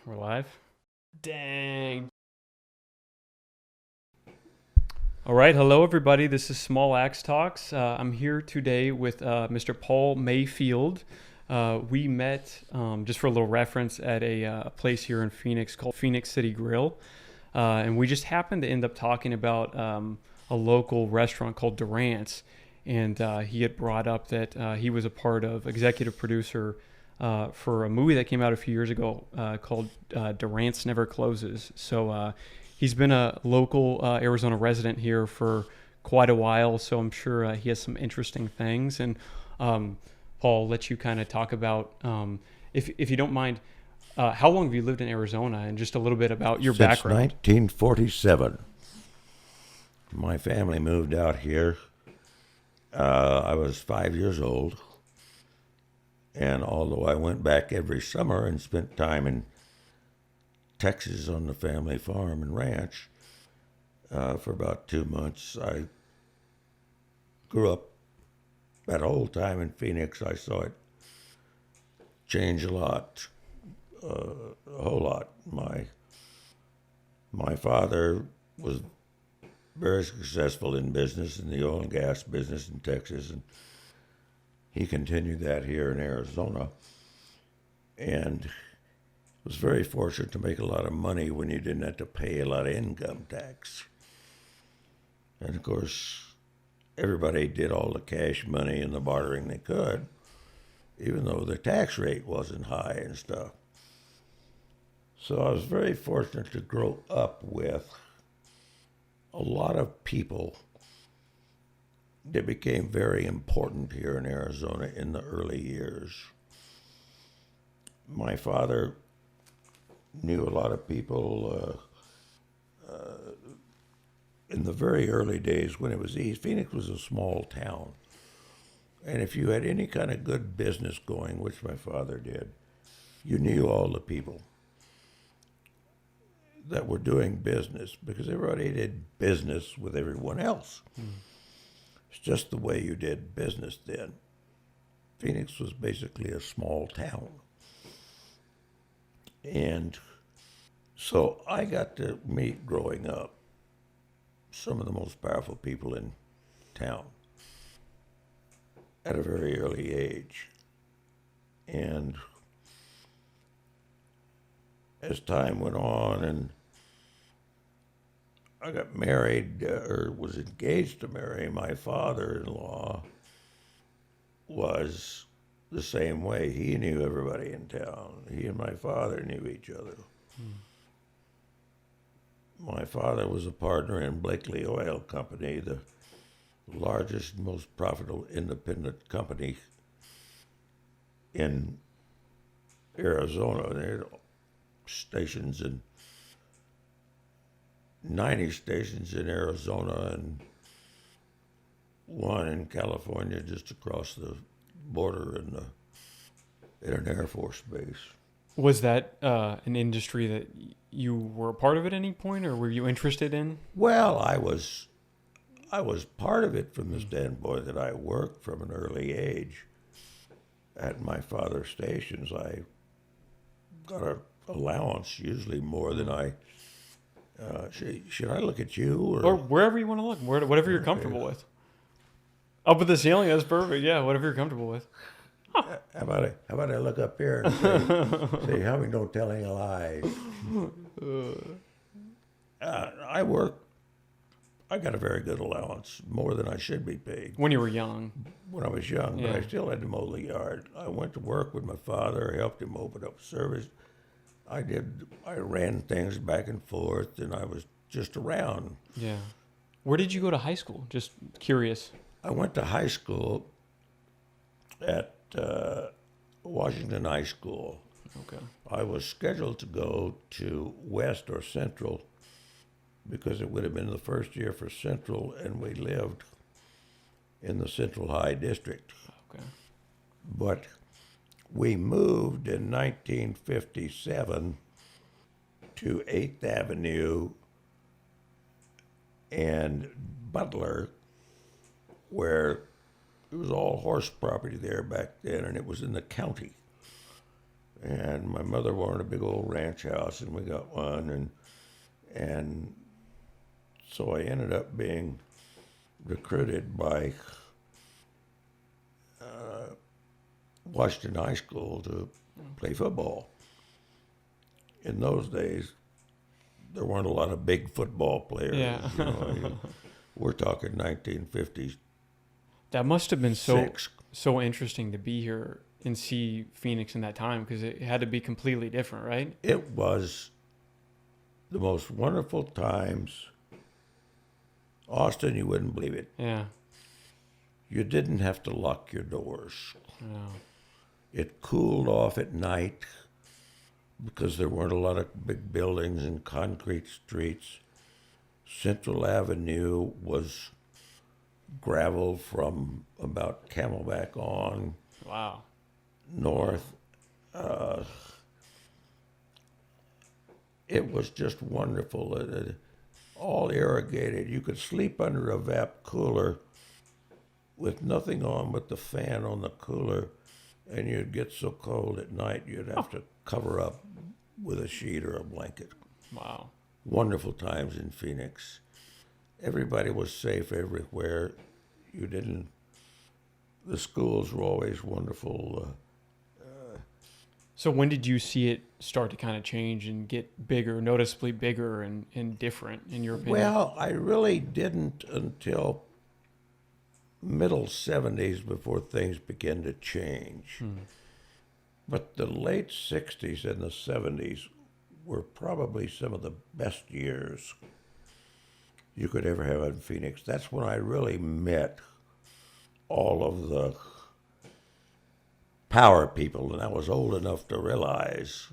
We're live? Dang. All right. Hello, everybody. This is Small Axe Talks. I'm here today with Mr. Paul Mayfield. We met, just for a little reference, at a place here in Phoenix called Phoenix City Grill. And we just happened to end up talking about a local restaurant called Durant's. And he had brought up that he was a part of executive producer for a movie that came out a few years ago called Durant's Never Closes. So he's been a local Arizona resident here for quite a while, so I'm sure he has some interesting things. And Paul, I'll let you kind of talk about, if you don't mind, how long have you lived in Arizona, and just a little bit about your Since background. 1947. My family moved out here. I was 5 years old. And although I went back every summer and spent time in Texas on the family farm and ranch for about 2 months, I grew up that whole time in Phoenix. I saw it change a lot, a whole lot. My father was very successful in business, in the oil and gas business in Texas, and he continued that here in Arizona, and was very fortunate to make a lot of money when you didn't have to pay a lot of income tax. And of course, everybody did all the cash money and the bartering they could, even though the tax rate wasn't high and stuff. So I was very fortunate to grow up with a lot of people that became very important here in Arizona in the early years. My father knew a lot of people in the very early days when it was east. Phoenix was a small town. And if you had any kind of good business going, which my father did, you knew all the people that were doing business because everybody did business with everyone else. It's just the way you did business then. Phoenix was basically a small town. And so I got to meet, growing up, some of the most powerful people in town at a very early age. And as time went on and I got married, or was engaged to marry, my father-in-law was the same way. He knew everybody in town. He and my father knew each other. My father was a partner in Blakely Oil Company, the largest, most profitable independent company in Arizona. They had stations in 90 stations in Arizona and one in California just across the border in an Air Force base. Was that an industry that you were a part of at any point, or were you interested in? Well, I was part of it from the standpoint that I worked from an early age at my father's stations. I got an allowance, usually more than I. Should I look at you Or wherever you want to look, whatever you're comfortable with. Up at the ceiling, that's perfect. Yeah, whatever you're comfortable with. How about I look up here and say how we don't tell any lies? I work. I got a very good allowance, more than I should be paid When you were young. when I was young, but Yeah. I still had to mow the yard. I went to work with my father. I helped him open up a service. I ran things back and forth, and I was just around. Yeah. Where did you go to high school? Just curious. I went to high school at Washington High School. Okay. I was scheduled to go to West or Central because it would have been the first year for Central, and we lived in the Central High District. Okay. But we moved in 1957 to 8th Avenue and Butler, where it was all horse property there back then, and it was in the county. And my mother wanted a big old ranch house, and we got one. And so I ended up being recruited by Washington High School to play football. In those days, there weren't a lot of big football players. Yeah. We're talking 1956. That must have been so interesting to be here and see Phoenix in that time, because it had to be completely different, right? It was the most wonderful times. Austin, you wouldn't believe it. Yeah. You didn't have to lock your doors. Yeah. It cooled off at night because there weren't a lot of big buildings and concrete streets. Central Avenue was gravel from about Camelback on Wow. north. It was just wonderful. All irrigated. You could sleep under a VAP cooler with nothing on but the fan on the cooler, and you'd get so cold at night you'd have to cover up with a sheet or a blanket. Wow. Wonderful times in Phoenix. Everybody was safe everywhere. The schools were always wonderful. So when did you see it start to kind of change and get bigger, noticeably bigger and different, in your opinion? Well, I really didn't until middle 70s before things began to change. But the late 60s and the 70s were probably some of the best years you could ever have in Phoenix. That's when I really met all of the power people, and I was old enough to realize.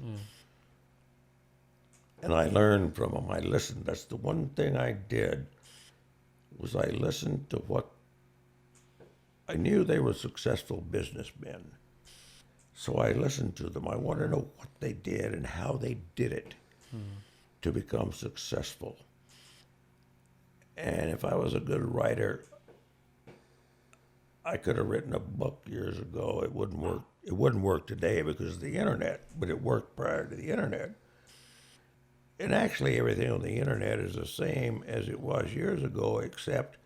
And I learned from them. I listened. That's the one thing I did, was I listened to what I knew they were successful businessmen. So I listened to them. I wanted to know what they did and how they did it to become successful. And if I was a good writer, I could have written a book years ago. It wouldn't work. It wouldn't work today because of the internet, but it worked prior to the internet. And actually, everything on the internet is the same as it was years ago, except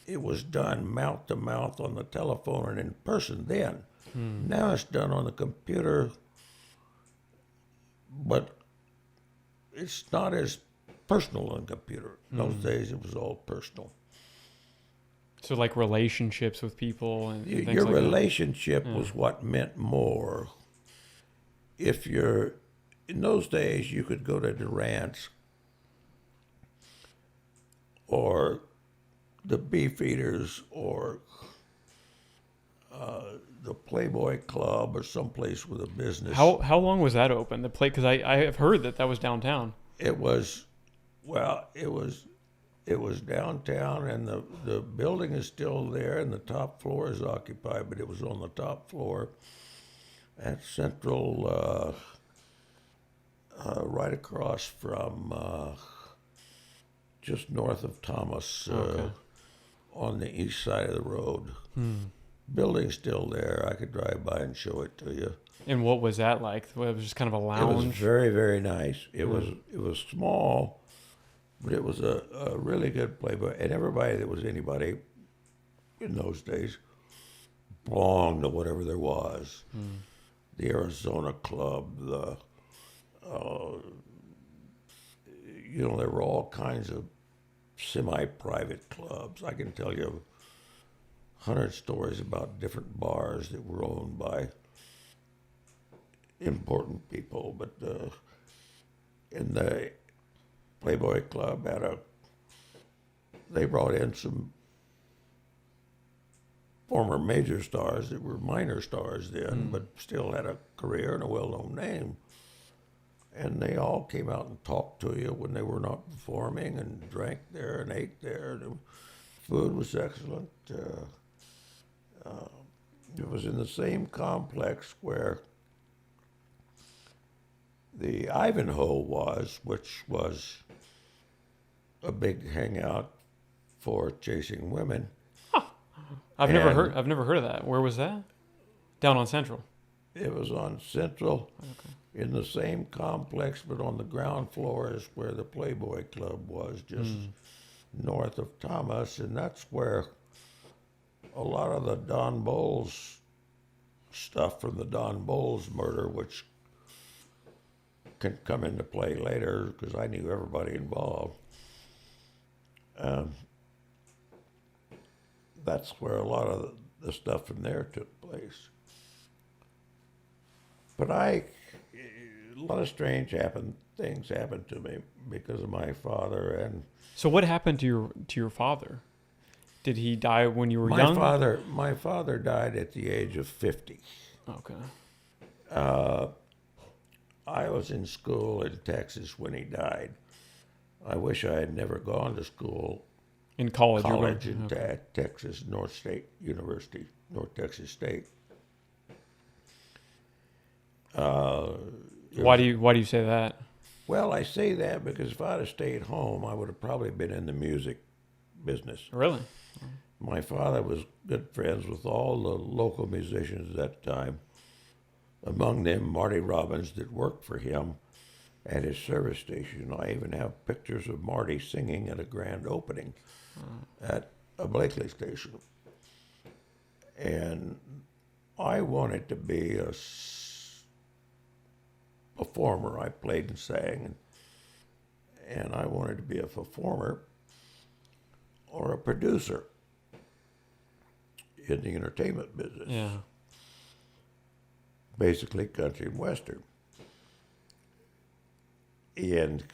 it was done mouth to mouth on the telephone and in person then. Now it's done on the computer, but it's not as personal on the computer. In those days, it was all personal. So like relationships with people and things Your like relationship was what meant more. In those days, you could go to Durant's or the Beefeaters or the Playboy Club or someplace with a business. How long was that open? The play, because I have heard that was downtown. It was downtown, and the building is still there, and the top floor is occupied, but it was on the top floor at Central, right across from just north of Thomas, on the east side of the road. Building's still there. I could drive by and show it to you. And what was that like? It was just kind of a It was lounge. very, very nice. It was small, but it was a really good Playboy. And everybody that was anybody in those days belonged to whatever there was. The Arizona Club, there were all kinds of semi-private clubs. I can tell you 100 stories about different bars that were owned by important people, but in the Playboy Club they brought in some former major stars that were minor stars then, but still had a career and a well-known name. And they all came out and talked to you when they were not performing, and drank there and ate there. The food was excellent. It was in the same complex where the Ivanhoe was, which was a big hangout for chasing women. I've never heard of that. Where was that? Down on Central. It was on Central, Okay. in the same complex, but on the ground floor is where the Playboy Club was, just north of Thomas, and that's where a lot of the Don Bowles stuff from the Don Bowles murder, which can come into play later because I knew everybody involved. Um, that's where a lot of the stuff from there took place. But a lot of strange things happened to me because of my father. And So what happened to your father? Did he die when you were young? My father died at the age of 50. Okay. I was in school in Texas when he died. I wish I had never gone to school, In college. college you were in going, okay. Texas, North State University, North Texas State. Why do you say that? Well, I say that because if I'd have stayed home, I would have probably been in the music business. Really? My father was good friends with all the local musicians at that time, among them Marty Robbins that worked for him at his service station. I even have pictures of Marty singing at a grand opening at a Blakely station. And I wanted to be a performer. I played and sang, and I wanted to be a performer or a producer in the entertainment business. Yeah. Basically country and western. And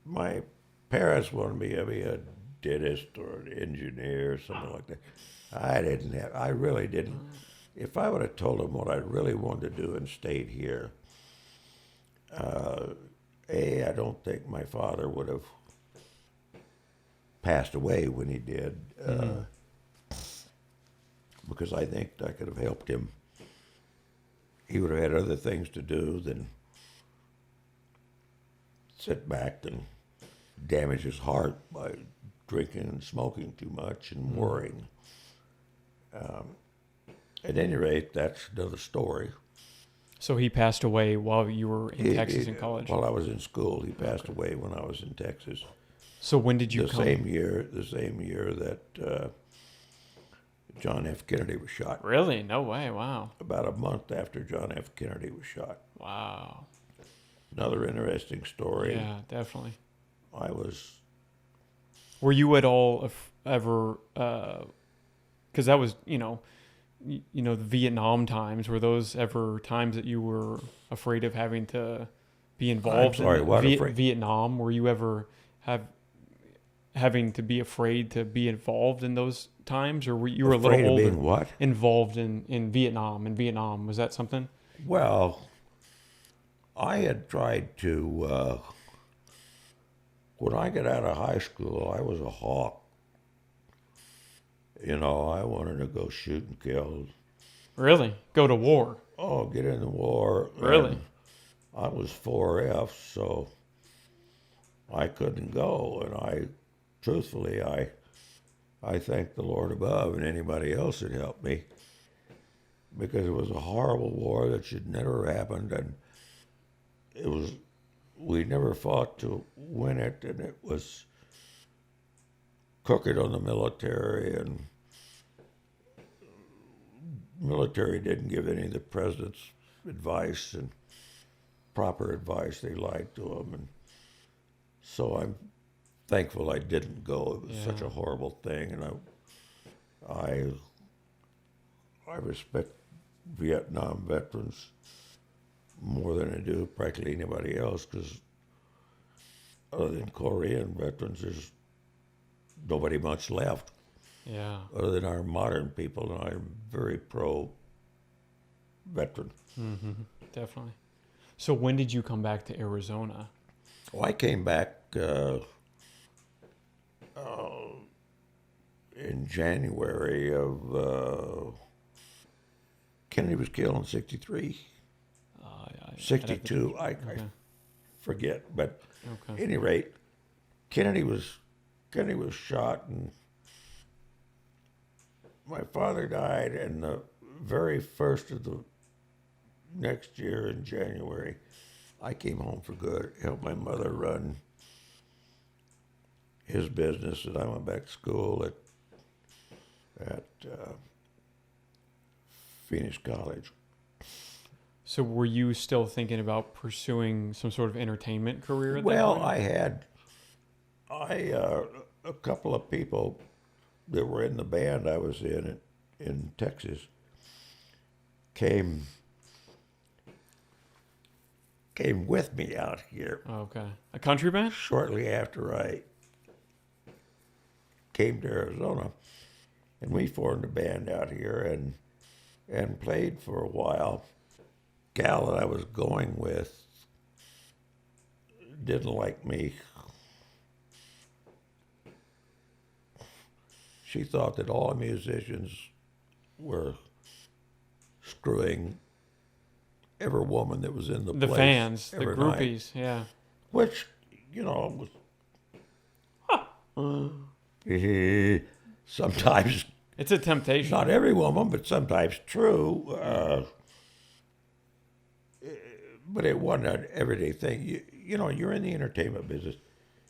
my parents wanted me to be a dentist or an engineer or something like that. I really didn't. If I would have told them what I really wanted to do and stayed here, I don't think my father would have passed away when he did, because I think I could have helped him. He would have had other things to do than sit back and damage his heart by drinking and smoking too much and worrying. At any rate, that's another story. So he passed away while you were in Texas in college? While I was in school, he passed away when I was in Texas. So when did you the come? same year that John F. Kennedy was shot. Really? No way. Wow. About a month after John F. Kennedy was shot. Wow. Another interesting story. Yeah, definitely. Were you at all ever, because that was, the Vietnam times, were those ever times that you were afraid of having to be involved in Vietnam? Were you ever having to be afraid to be involved in those times, or were you a little older? Being what? Involved in Vietnam. In Vietnam, was that something? Well, I had tried to, when I got out of high school, I was a hawk. I wanted to go shoot and kill. Really? Go to war? Oh, get in the war. Really? I was 4F, so I couldn't go. And truthfully, I thank the Lord above and anybody else that helped me, because it was a horrible war that should never have happened, and we never fought to win it, and it was crooked on the military, and military didn't give any of the president's advice and proper advice. They lied to him, and so I'm thankful I didn't go. It was such a horrible thing, and I respect Vietnam veterans more than I do practically anybody else, because other than Korean veterans, there's nobody much left. Yeah. Other than our modern people, and I'm very pro-veteran. Mm-hmm. Definitely. So when did you come back to Arizona? Well, I came back in January of... Kennedy was killed in 63. 62, I forget. But at any rate, Kennedy was shot, and my father died, and the very first of the next year in January, I came home for good, helped my mother run his business, and I went back to school at Phoenix College. So were you still thinking about pursuing some sort of entertainment career at that Well, point? a couple of people that were in the band I was in Texas came with me out here Oh, okay. A country band? shortly after I came to Arizona, and we formed a band out here and played for a while. Gal that I was going with didn't like me. She thought that all musicians were screwing every woman that was in the The place fans, the every night, groupies, yeah. which was sometimes It's a temptation. not every woman, but sometimes true. But it wasn't an everyday thing. You're in the entertainment business.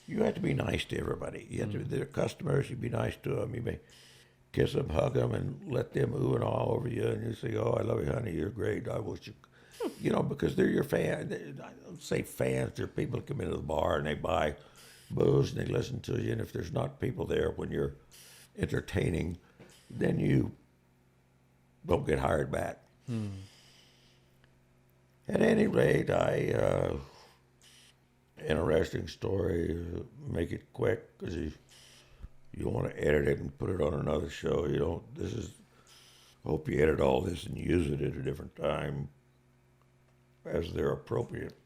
You have to be nice to everybody. You have to, their customers, you be nice to them. You may kiss them, hug them, and let them ooh and ah over you. And you say, "Oh, I love you, honey. You're great. I wish you," because they're your fan. I don't say fans. They're people that come into the bar and they buy booze and they listen to you. And if there's not people there when you're entertaining, then you don't get hired back. At any rate, interesting story. Make it quick because you want to edit it and put it on another show. You don't. Hope you edit all this and use it at a different time as they're appropriate.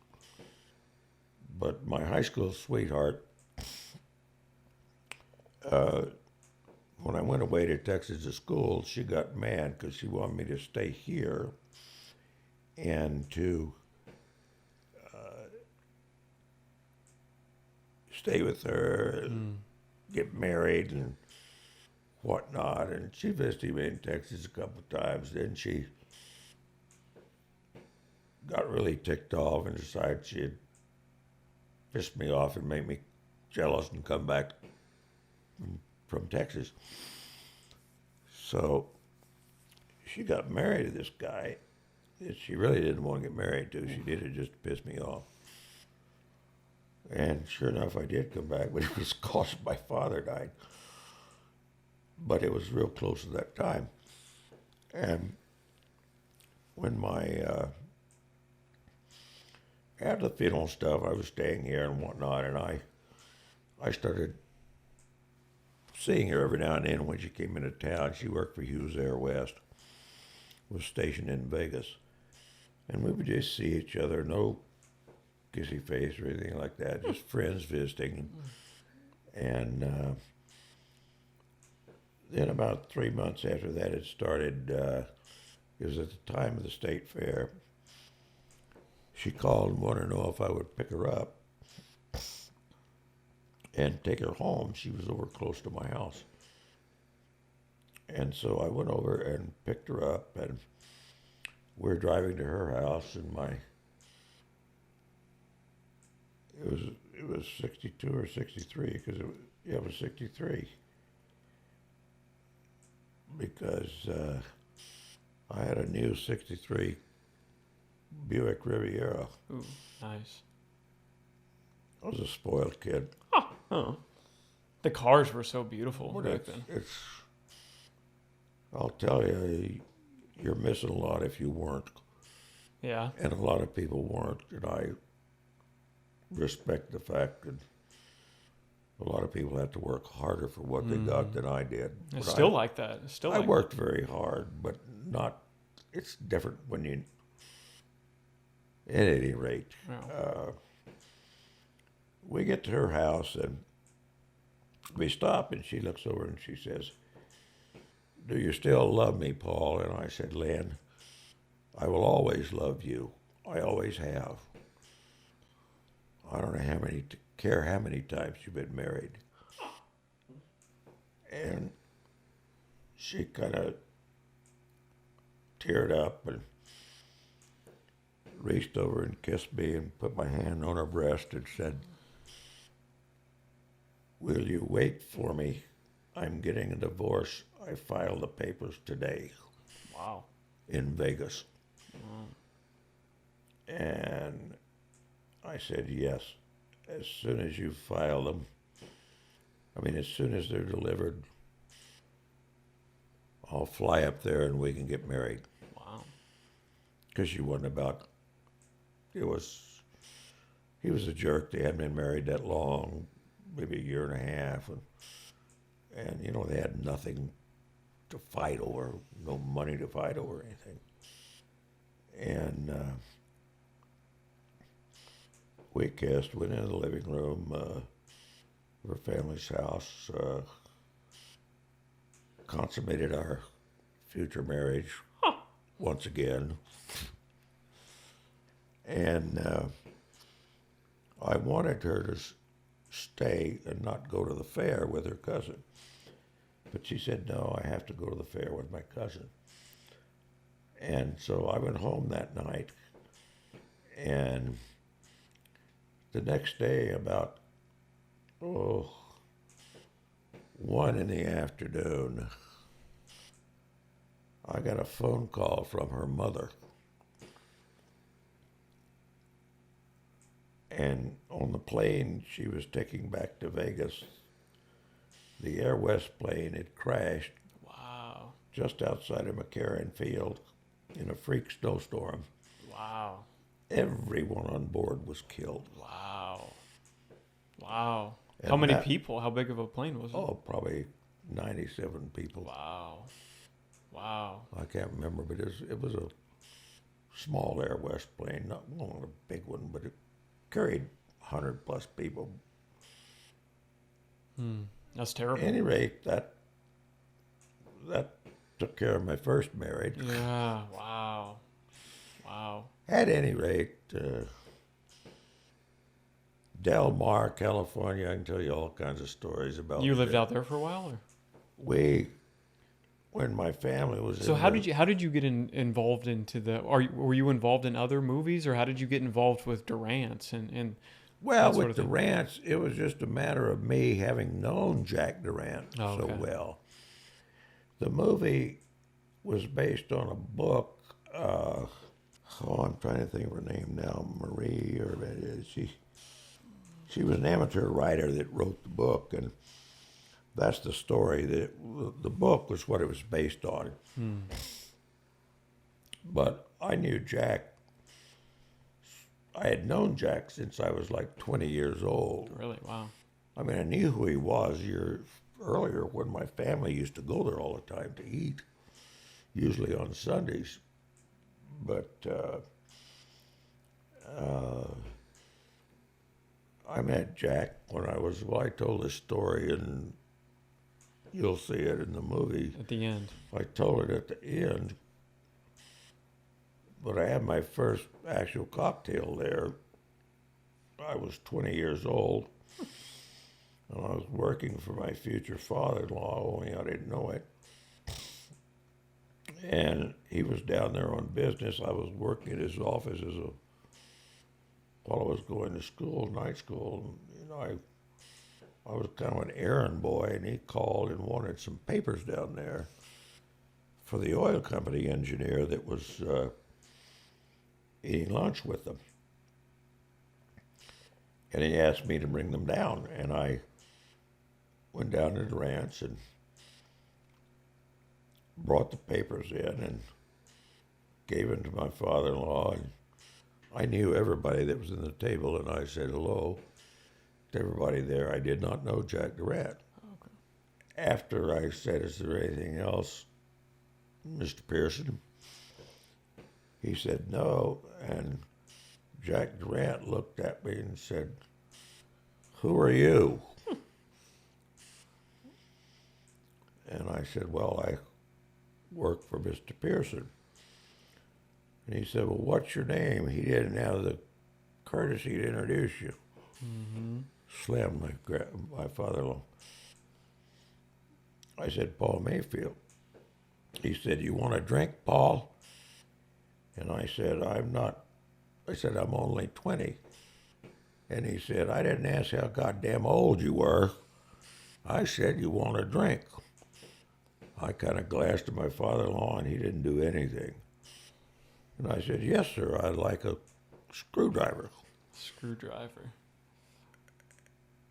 But my high school sweetheart, when I went away to Texas to school, she got mad because she wanted me to stay here and to stay with her, and get married and whatnot. And she visited me in Texas a couple of times. Then she got really ticked off and decided she'd piss me off and make me jealous and come back from Texas. So she got married to this guy that she really didn't want to get married to. She did it just to piss me off. And sure enough, I did come back, but it was because my father died. But it was real close to that time. And when after the funeral stuff, I was staying here and whatnot, and I started seeing her every now and then when she came into town. She worked for Hughes Air West, was stationed in Vegas. And we would just see each other, no kissy face or anything like that, just friends visiting. And then about 3 months after that, it started, it was at the time of the state fair. She called and wanted to know if I would pick her up and take her home. She was over close to my house. And so I went over and picked her up, and we were driving to her house, and it was 62 or 63, because it was 63. Because I had a new 63 Buick Riviera. Ooh, nice. I was a spoiled kid. Oh. The cars were so beautiful back then. I'll tell you, you're missing a lot if you weren't. Yeah. And a lot of people weren't. And I respect the fact that a lot of people have to work harder for what they got than I did. It's still like that. It's still I like worked very hard, but not. It's different when you. At any rate, that. we get to her house and we stop, and she looks over and she says, "Do you still love me, Paul?" And I said, "Lynn, I will always love you. I always have. I don't know care how many times you've been married." And she kind of teared up, and reached over and kissed me and put my hand on her breast and said, "Will you wait for me? I'm getting a divorce. I filed the papers today." Wow. In Vegas. Wow. And I said, "Yes. As soon as you file them, as soon as they're delivered, I'll fly up there and we can get married." Wow. Because he was a jerk. They hadn't been married that long, maybe a year and a half. And they had nothing to fight over, no money to fight over anything. And we kissed, went into the living room of her family's house, consummated our future marriage once again. And I wanted her to stay and not go to the fair with her cousin. But she said, "No, I have to go to the fair with my cousin." And so I went home that night. And the next day, about 1 in the afternoon, I got a phone call from her mother. And on the plane she was taking back to Vegas, the Air West plane had crashed. Wow. Just outside of McCarran Field in a freak snowstorm. Wow. Everyone on board was killed. Wow. Wow. And How many people? How big of a plane was it? Oh, probably 97 people. Wow. Wow. I can't remember, but it was a small Air West plane, not a big one, but it carried 100 plus people. That's terrible. At any rate, that took care of my first marriage. Yeah. Wow. Wow. At any rate, Del Mar, California, I can tell you all kinds of stories about. You lived out there for a while, or? When my family was. So how did you get involved into the? Were you involved in other movies, or how did you get involved with Durant's and? Well, with Durant's, it was just a matter of me having known Jack Durant so well. The movie was based on a book. I'm trying to think of her name now. Marie, or she was an amateur writer that wrote the book, and that's the story. The book was what it was based on. But I knew Jack. I had known Jack since I was like 20 years old. Really? Wow. I knew who he was years earlier when my family used to go there all the time to eat, usually on Sundays. But I met Jack when I told this story, and you'll see it in the movie. At the end. I told it at the end. But I had my first actual cocktail there. I was 20 years old, and I was working for my future father-in-law, only I didn't know it. And he was down there on business. I was working at his office while I was going to school, night school. And, I was kind of an errand boy, and he called and wanted some papers down there for the oil company engineer that was eating lunch with them. And he asked me to bring them down, and I went down to Durant's and brought the papers in and gave them to my father-in-law. And I knew everybody that was in the table, and I said hello to everybody there. I did not know Jack Durant. Okay. After I said, "Is there anything else, Mr. Pearson?" He said, "No." And Jack Durant looked at me and said, "Who are you?" And I said, "Well, I work for Mr. Pearson." And he said, "Well, what's your name?" He didn't have the courtesy to introduce you. Mm-hmm. Slim, my father-in-law. I said, "Paul Mayfield." He said, "You want a drink, Paul?" And I said, "I'm not I said, I'm only 20. And he said, I didn't ask how goddamn old you were. I said, you want a drink. I kind of glanced at my father-in-law, and he didn't do anything. And I said, yes, sir, I'd like a screwdriver. Screwdriver.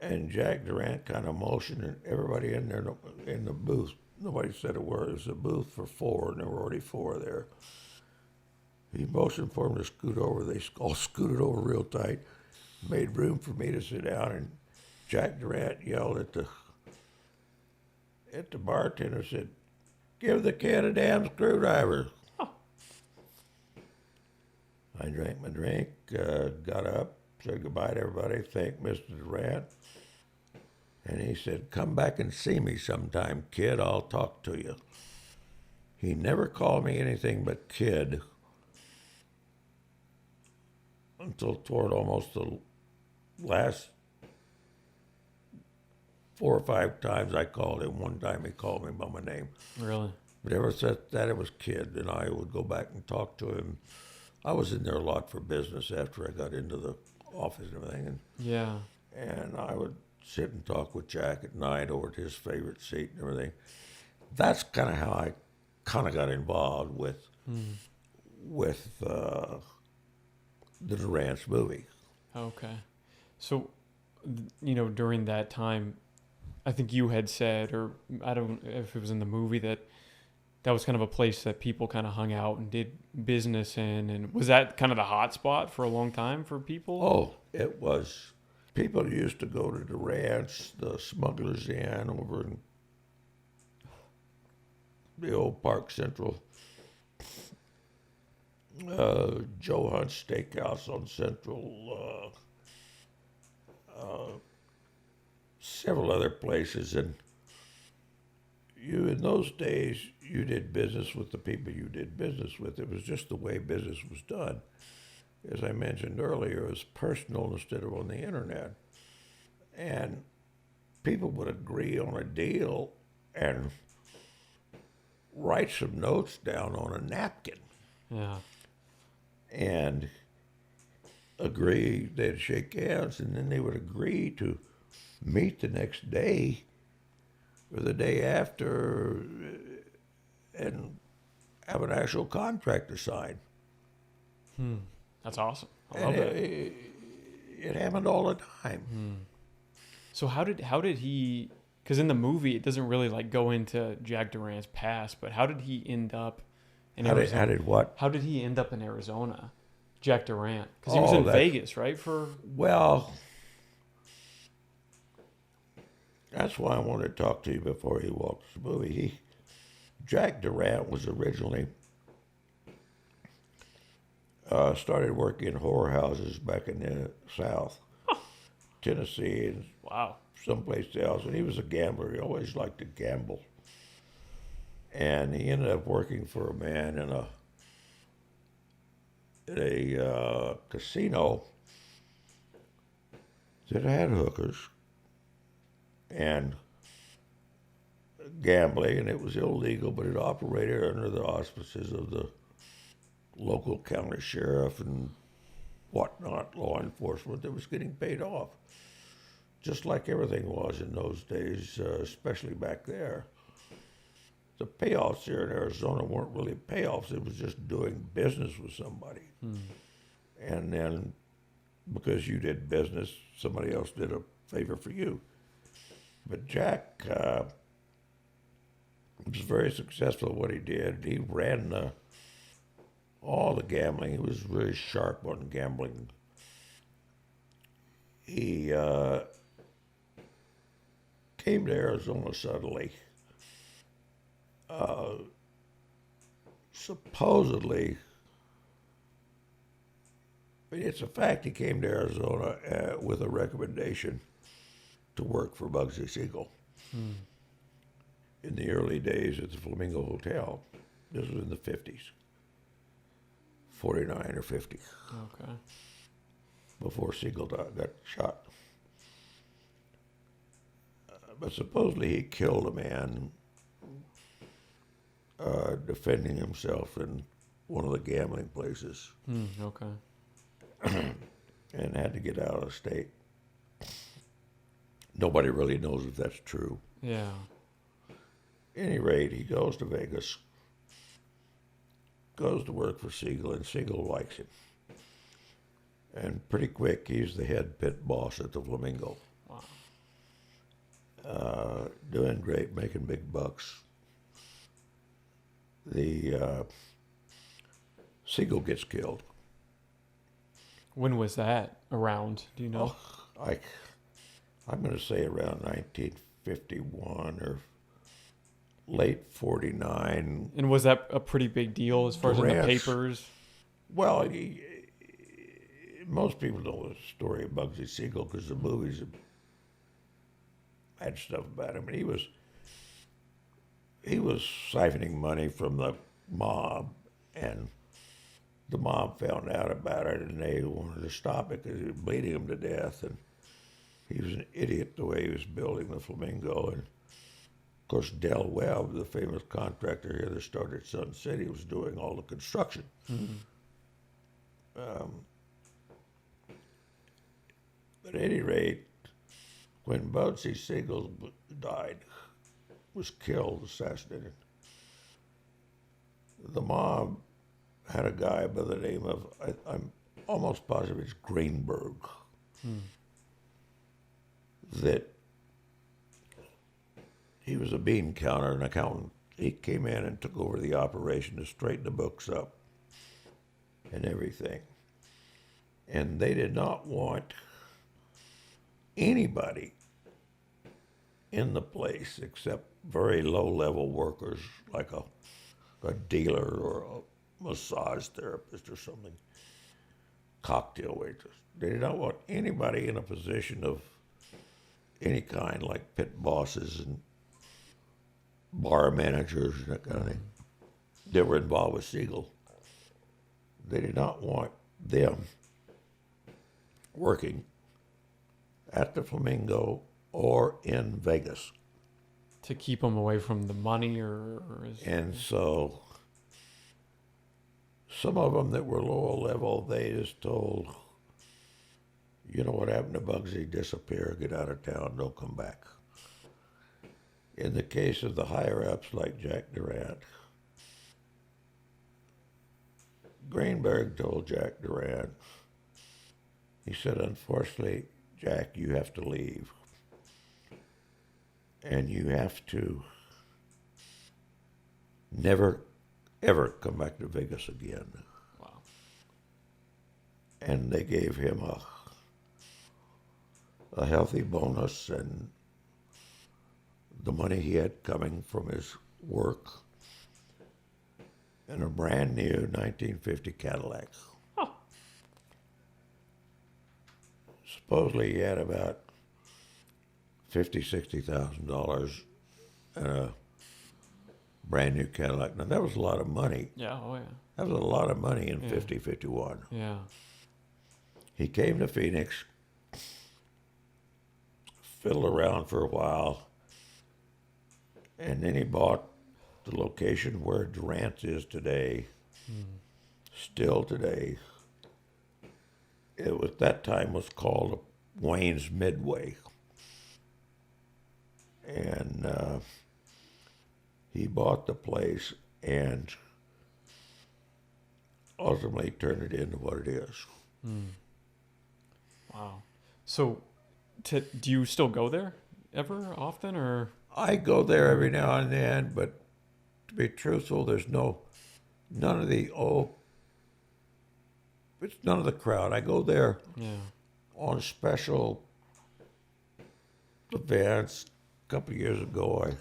And Jack Durant kind of motioned, and everybody in there in the booth, nobody said a word. It was a booth for 4, and there were already 4 there. He motioned for them to scoot over. They all scooted over real tight, made room for me to sit down, and Jack Durant yelled at the bartender, said, give the kid a damn screwdriver. Oh. I drank my drink, got up, said goodbye to everybody, thanked Mr. Durant, and he said, come back and see me sometime, kid, I'll talk to you. He never called me anything but kid until toward almost the last 4 or 5 times I called him. One time he called me by my name. Really? But ever since that, it was kid, and I would go back and talk to him. I was in there a lot for business after I got into the office and everything. Yeah. And I would sit and talk with Jack at night over at his favorite seat and everything. That's kind of how I kind of got involved with the Durant's movie. Okay. So, during that time, I think you had said, or I don't know if it was in the movie, that was kind of a place that people kind of hung out and did business in. And was that kind of the hot spot for a long time for people? Oh, it was. People used to go to Durant's, the Smuggler's Inn over in the old Park Central. Joe Hunt's Steakhouse on Central. Several other places. And in those days, you did business with the people you did business with. It was just the way business was done. As I mentioned earlier, it was personal instead of on the internet. And people would agree on a deal and write some notes down on a napkin. Yeah. And agree, they'd shake hands, and then they would agree to meet the next day or the day after and have an actual contract to sign. That's awesome. I love that. It happened all the time. So how did he? Because in the movie it doesn't really like go into Jack Durant's past, but how did he end up in Arizona? How did what? How did he end up in Arizona, Jack Durant? Because he was in Vegas, right? Well, that's why I wanted to talk to you before he walked the movie. Jack Durant was originally started working in whorehouses back in the South, Tennessee, and Wow. someplace else. And he was a gambler. He always liked to gamble. And he ended up working for a man in a casino that had hookers and gambling, and it was illegal, but it operated under the auspices of the local county sheriff and whatnot, law enforcement that was getting paid off. Just like everything was in those days, especially back there. The payoffs here in Arizona weren't really payoffs. It was just doing business with somebody. And then because you did business, somebody else did a favor for you. But Jack was very successful at what he did. He ran all the gambling. He was really sharp on gambling. He came to Arizona suddenly. Supposedly, it's a fact he came to Arizona with a recommendation to work for Bugsy Siegel in the early days at the Flamingo Hotel. This was in the 50s, 49 or 50. Okay. Before Siegel got shot. But supposedly he killed a man defending himself in one of the gambling places. Okay. and had to get out of the state. Nobody really knows if that's true. Yeah. At any rate, he goes to Vegas, goes to work for Siegel, and Siegel likes him. And pretty quick, he's the head pit boss at the Flamingo. Wow. Doing great, making big bucks. The Siegel gets killed. When was that around? Do you know? I'm going to say around 1951 or late 49. And was that a pretty big deal as far as in the Grants. papers? Well, most people know the story of Bugsy Siegel because the movies had stuff about him. And he was siphoning money from the mob, and the mob found out about it, and they wanted to stop it because he was bleeding them to death. And he was an idiot the way he was building the Flamingo. And of course, Del Webb, the famous contractor here that started Sun City, was doing all the construction. Mm-hmm. At any rate, when Bugsy Siegel died, was killed, assassinated, the mob had a guy by the name of, I'm almost positive it's Greenberg, that he was a bean counter, an accountant. He came in and took over the operation to straighten the books up and everything. And they did not want anybody in the place except very low-level workers, like a dealer or a massage therapist or something, cocktail waitress. They did not want anybody in a position of any kind, like pit bosses and bar managers and that kind of thing, that were involved with Siegel. They did not want them working at the Flamingo or in Vegas. To keep them away from the money And so some of them that were lower level, they just told, you know what happened to Bugsy, disappear, get out of town, don't come back. In the case of the higher-ups like Jack Durant, Greenberg told Jack Durant, he said, unfortunately, Jack, you have to leave. And you have to never, ever come back to Vegas again. Wow. And they gave him a healthy bonus and the money he had coming from his work and a brand new 1950 Cadillac. Huh. Supposedly he had about $50,000-$60,000 and a brand new Cadillac. Now that was a lot of money. Yeah, oh yeah. That was a lot of money in 51. Yeah. He came to Phoenix, fiddled around for a while, and then he bought the location where Durant is today, still today. It was, that time was called Wayne's Midway. And he bought the place and ultimately turned it into what it is. Wow. So, do you still go there ever often, or? I go there every now and then, but to be truthful, there's none of the it's none of the crowd. I go there on special events. A couple of years ago, I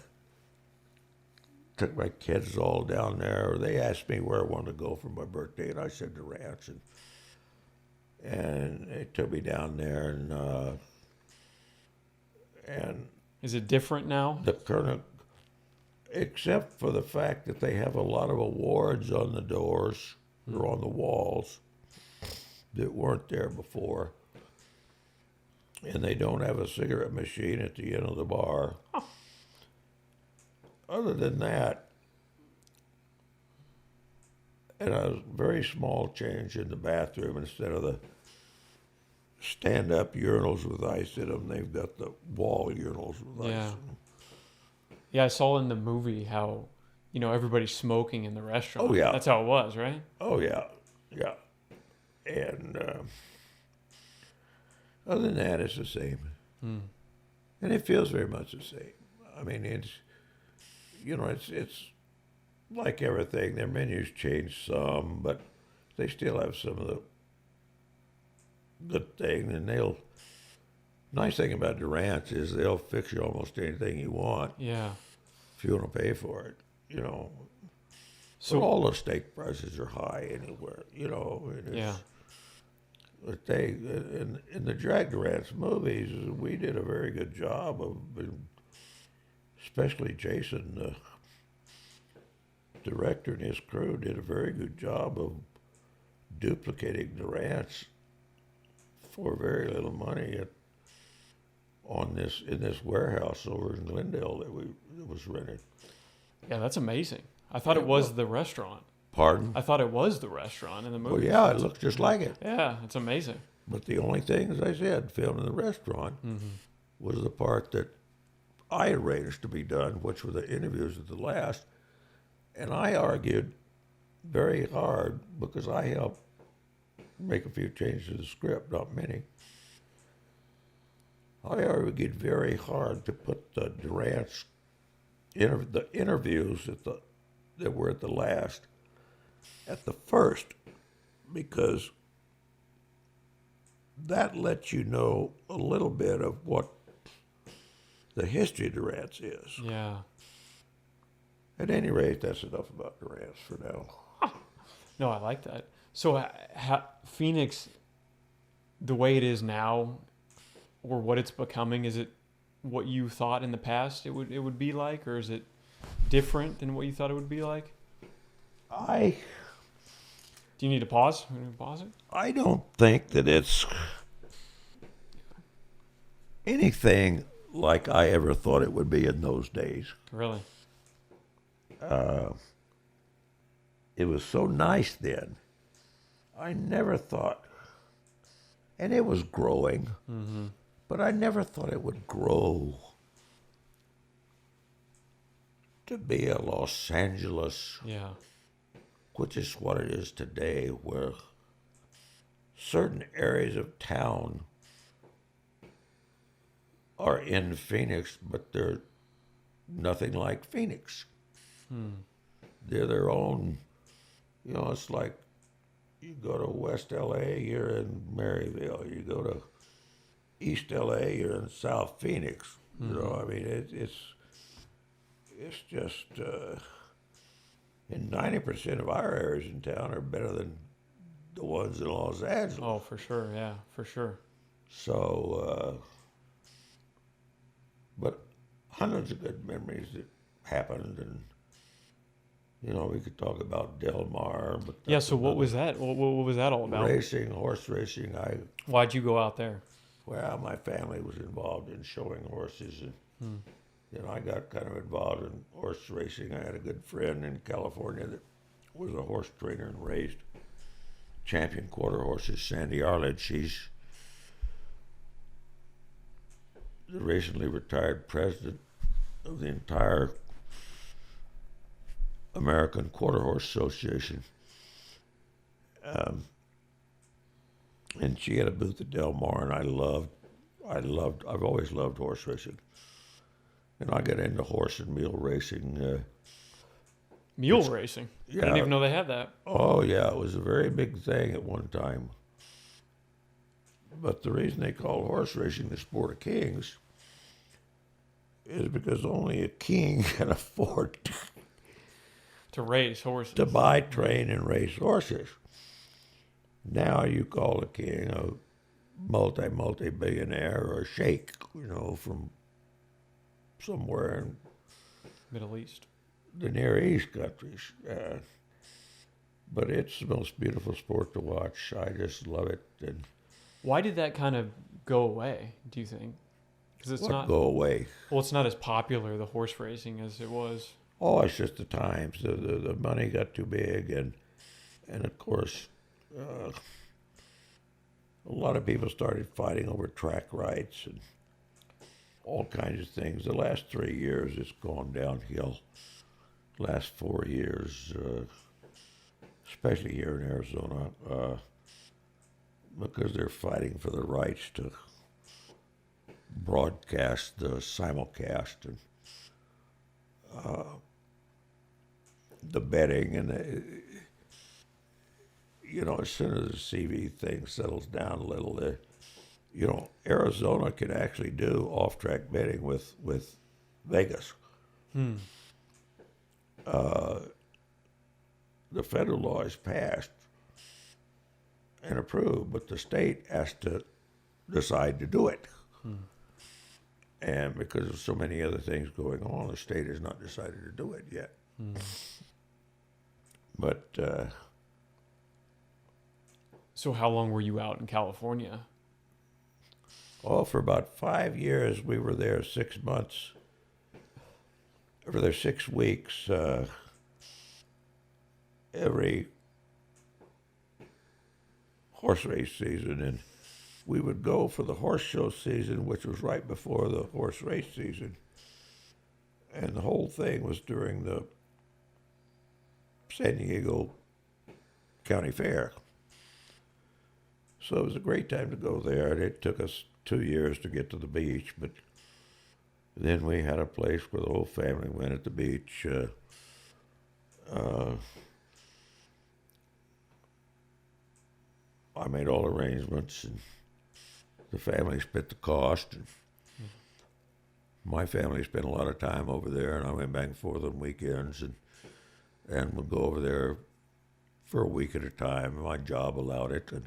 took my kids all down there. They asked me where I wanted to go for my birthday, and I said the ranch, and they took me down there, and Is it different now? the current, except for the fact that they have a lot of awards on the doors or on the walls that weren't there before. And they don't have a cigarette machine at the end of the bar. Huh. Other than that, and a very small change in the bathroom, instead of the stand-up urinals with ice in them. They've got the wall urinals with Yeah. ice. Yeah, I saw in the movie how, everybody's smoking in the restaurant. Oh yeah. That's how it was, right? Oh yeah. Yeah. And other than that, it's the same. Hmm. And it feels very much the same. I mean, it's like everything. Their menus change some, but they still have some of the good thing. And nice thing about Durant's is they'll fix you almost anything you want Yeah. if you want to pay for it. You know, So, but all the steak prices are high anywhere. yeah. But in the Jack Durant's movies, we did a very good job of, especially Jason, the director, and his crew did a very good job of duplicating Durant's for very little money in this warehouse over in Glendale that was rented. Yeah, that's amazing. I thought Yeah, it was well- the restaurant. Pardon? I thought it was the restaurant in the Well, movie. yeah, it looks just like it. Yeah, it's amazing. But the only thing, as I said, filmed in the restaurant was the part that I arranged to be done, which were the interviews at the last. And I argued very hard because I helped make a few changes to the script, not many. I argued very hard to put the Durant's the interviews that were at the last at the first, because that lets you know a little bit of what the history of Durant's is. Yeah. At any rate, that's enough about Durant's for now. No, I like that. So, Phoenix, the way it is now, or what it's becoming, is it what you thought in the past it would be like, or is it different than what you thought it would be like? Do you need to pause? We need to pause it? I don't think that it's anything like I ever thought it would be in those days. Really? It was so nice then. I never thought, and it was growing, but I never thought it would grow to be a Los Angeles, Yeah. which is what it is today, where certain areas of town are in Phoenix, but they're nothing like Phoenix. They're their own, it's like you go to West LA, you're in Maryville. You go to East LA, you're in South Phoenix. I mean, it's just, and 90% of our areas in town are better than the ones in Los Angeles. Oh, for sure. Yeah, for sure. So, but hundreds of good memories that happened, and we could talk about Del Mar. But Yeah. that's So, what another- was that? What was that all about? Racing, horse racing. Why'd you go out there? Well, my family was involved in showing horses, and I got kind of involved in horse racing. I had a good friend in California that was a horse trainer and raised champion quarter horses. Sandy Arledge, she's the recently retired president of the entire American Quarter Horse Association. And she had a booth at Del Mar, and I've always loved horse racing. And I got into horse and mule racing. Mule racing. I didn't Yeah. even know they had that. Oh, yeah, it was a very big thing at one time. But the reason they call horse racing the sport of kings is because only a king can afford To race horses. to buy, train, and race horses. Now you call a king a multi-billionaire or a sheikh, from somewhere in Middle East. the Near East countries. But it's the most beautiful sport to watch. I just love it. And Why did that kind of go away, do you think? Because it's not go away. well, it's not as popular, the horse racing, as it was. Oh, it's just the times. The money got too big, and of course, a lot of people started fighting over track rights and all kinds of things. The last 3 years, it's gone downhill. Last 4 years, especially here in Arizona, because they're fighting for the rights to broadcast the simulcast and the betting and as soon as the CV thing settles down a little, Arizona can actually do off-track betting with Vegas. The federal law is passed and approved, but the state has to decide to do it. And because of so many other things going on, the state has not decided to do it yet. But So how long were you out in California? for about 5 years, we were there 6 months. We were there 6 weeks every horse race season, and we would go for the horse show season, which was right before the horse race season. And the whole thing was during the San Diego County Fair. So it was a great time to go there, and it took us 2 years to get to the beach, but then we had a place where the whole family went at the beach. I made all arrangements, and the family split the cost. And my family spent a lot of time over there, and I went back and forth on weekends, and would go over there for a week at a time. My job allowed it, and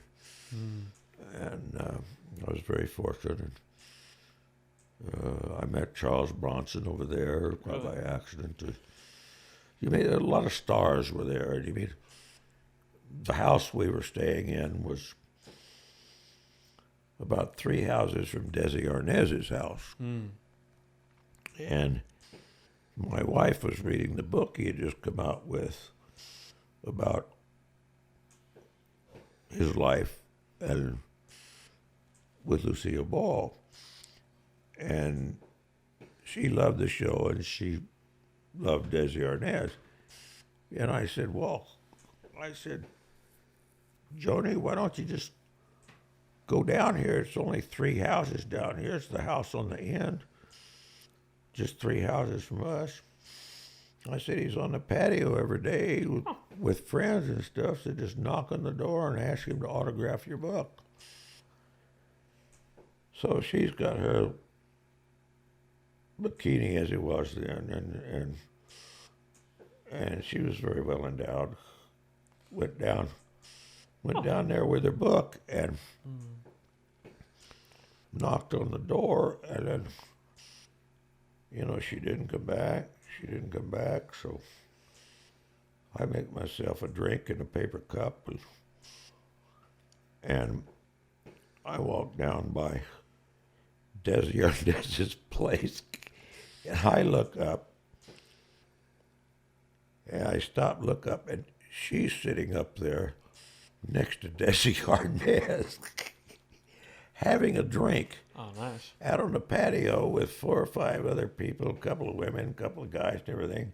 I was very fortunate. I met Charles Bronson over there by accident. You made a lot of stars were there, and you mean the house we were staying in was about 3 houses from Desi Arnaz's house. And my wife was reading the book he had just come out with about his life and with Lucille Ball. And she loved the show, and she loved Desi Arnaz. And I said, Joni, why don't you just go down here? It's only 3 houses down here. It's the house on the end, just 3 houses from us. I said, he's on the patio every day with friends and stuff, so just knock on the door and ask him to autograph your book. So she's got her bikini as it was then, and she was very well endowed. Went down there with her book and knocked on the door, and then, she didn't come back. So I make myself a drink in a paper cup, and I walk down by Desi Arnaz's place, and I look up, and I stop, look up, and she's sitting up there next to Desi Arnaz, having a drink. Oh, nice. Out on the patio with 4 or 5 other people, a couple of women, a couple of guys and everything.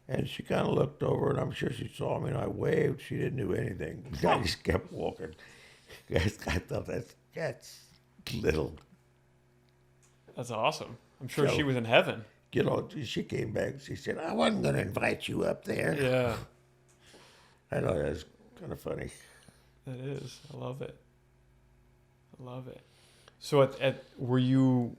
And she kind of looked over, and I'm sure she saw me, and I waved. She didn't do anything. I just kept walking. I thought that's little. That's awesome. I'm sure she was in heaven. She came back and she said, I wasn't going to invite you up there. Yeah. I know, that's kind of funny. It is. I love it. So were you,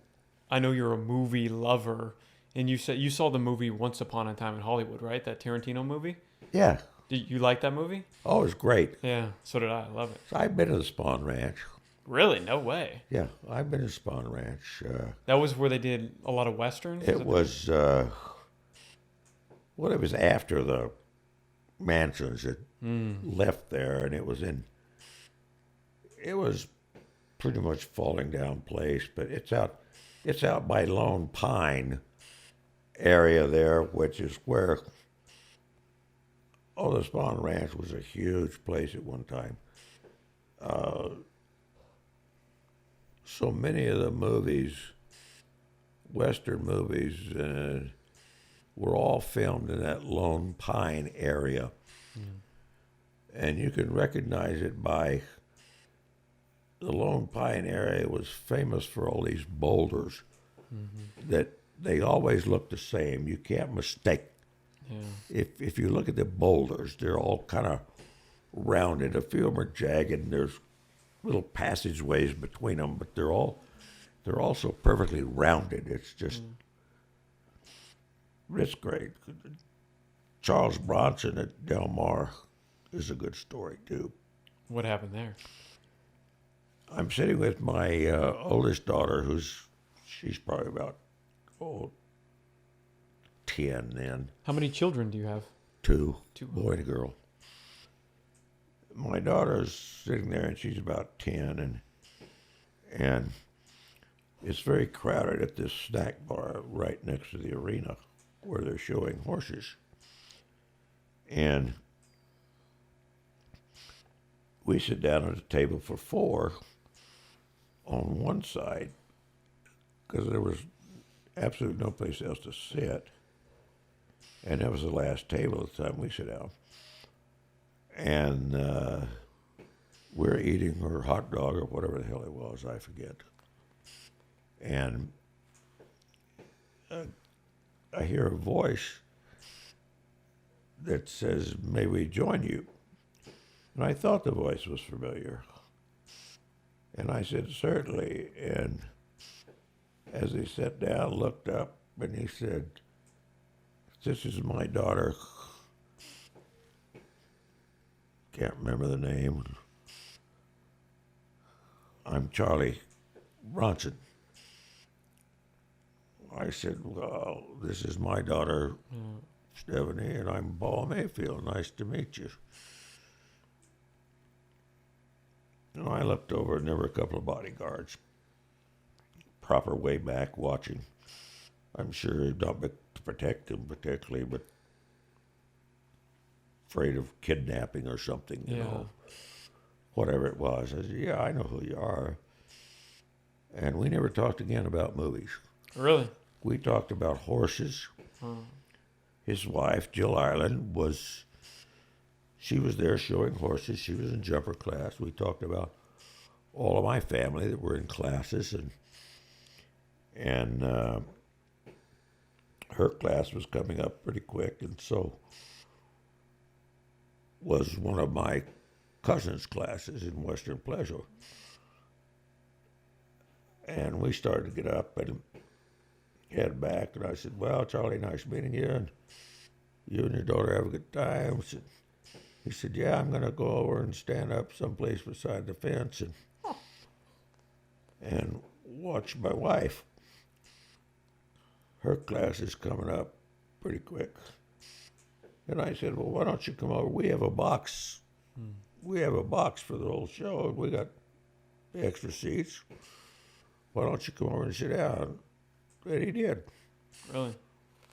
I know you're a movie lover, and you said you saw the movie Once Upon a Time in Hollywood, right? That Tarantino movie? Yeah. Did you like that movie? Oh, it was great. Yeah, so did I. I love it. So I've been to the Spawn Ranch. Really? No way. Yeah, I've been to Spawn Ranch. That was where they did a lot of Westerns? It was, it was after the mansions had left there, and it was pretty much falling down place, but it's out by Lone Pine area there, which is where the Spawn Ranch was a huge place at one time. so many of the movies, Western movies, were all filmed in that Lone Pine area. And you can recognize it by the Lone Pine area was famous for all these boulders that they always look the same. You can't mistake. Yeah. If you look at the boulders, they're all kind of rounded. A few of them are jagged, and there's little passageways between them, but they're also perfectly rounded. It's just it's great. Charles Bronson at Del Mar is a good story too. What happened there? I'm sitting with my oldest daughter, she's probably about 10 then. How many children do you have? Two, Two. boy and a girl. My daughter's sitting there, and she's about 10, and it's very crowded at this snack bar right next to the arena where they're showing horses. And we sit down at a table for four on one side because there was absolutely no place else to sit. And that was the last table at the time we sit down. And we're eating her hot dog or whatever the hell it was, I forget. And I hear a voice that says, "May we join you?" And I thought the voice was familiar. And I said, "Certainly." And as he sat down, looked up, and he said, "This is my daughter." Can't remember the name. "I'm Charlie Bronson." I said, "Well, this is my daughter, Stephanie, and I'm Paul Mayfield. Nice to meet you." And I looked over, and there were a couple of bodyguards, proper way back, watching. I'm sure not to protect him particularly, but afraid of kidnapping or something, you know, whatever it was. I said, "Yeah, I know who you are." And we never talked again about movies. Really? We talked about horses. His wife, Jill Ireland, she was there showing horses. She was in jumper class. We talked about all of my family that were in classes, and her class was coming up pretty quick, and so was one of my cousin's classes in Western Pleasure. And we started to get up and head back, and I said, "Well, Charlie, nice meeting you, and you and your daughter have a good time." He said, "Yeah, I'm going to go over and stand up someplace beside the fence and watch my wife. Her class is coming up pretty quick." And I said, "Well, why don't you come over? We have a box. We have a box for the whole show. We got extra seats. Why don't you come over and sit down?" And he did. Really?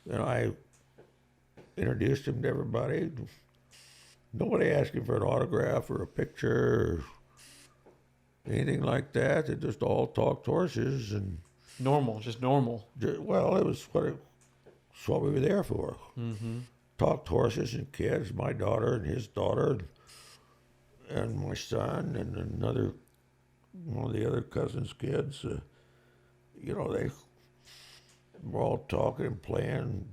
And I introduced him to everybody. Nobody asked him for an autograph or a picture or anything like that. They just all talked horses and Normal, just normal. well, it was what we were there for. Talked horses and kids, my daughter and his daughter, and my son and one of the other cousin's kids. They were all talking and playing,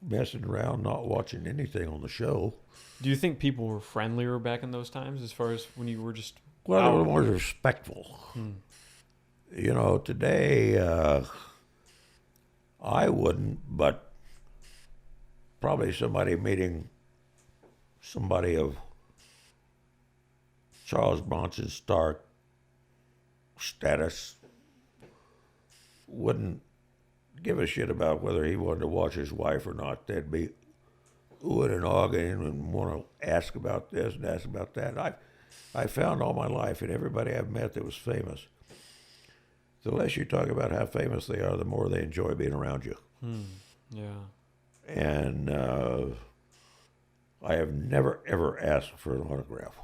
messing around, not watching anything on the show. Do you think people were friendlier back in those times as far as when you were just Well, out? they were more respectful. Today, I wouldn't, but probably somebody meeting somebody of Charles Bronson's star status wouldn't give a shit about whether he wanted to watch his wife or not. They'd be oohing and awing and want to ask about this and ask about that. I found all my life, and everybody I've met that was famous, the less you talk about how famous they are, the more they enjoy being around you. Yeah. And I have never, ever asked for an autograph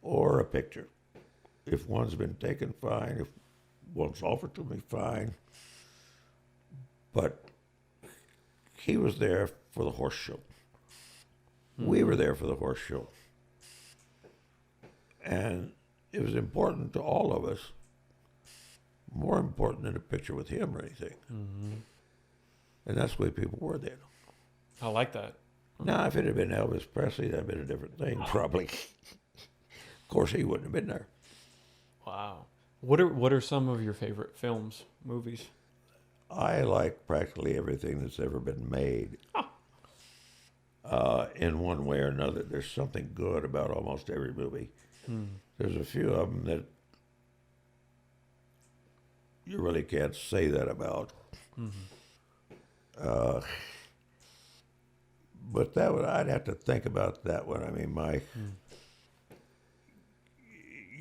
or a picture. If one's been taken, fine. If one's offered to me, fine. But he was there for the horse show. We were there for the horse show. And it was important to all of us, more important than a picture with him or anything. And that's the way people were then. I like that. Now, if it had been Elvis Presley, that'd have been a different thing, probably. Of course, he wouldn't have been there. Wow. What are some of your favorite films, movies? I like practically everything that's ever been made. In one way or another, there's something good about almost every movie. There's a few of them that you really can't say that about. But that would, I'd have to think about that one. I mean,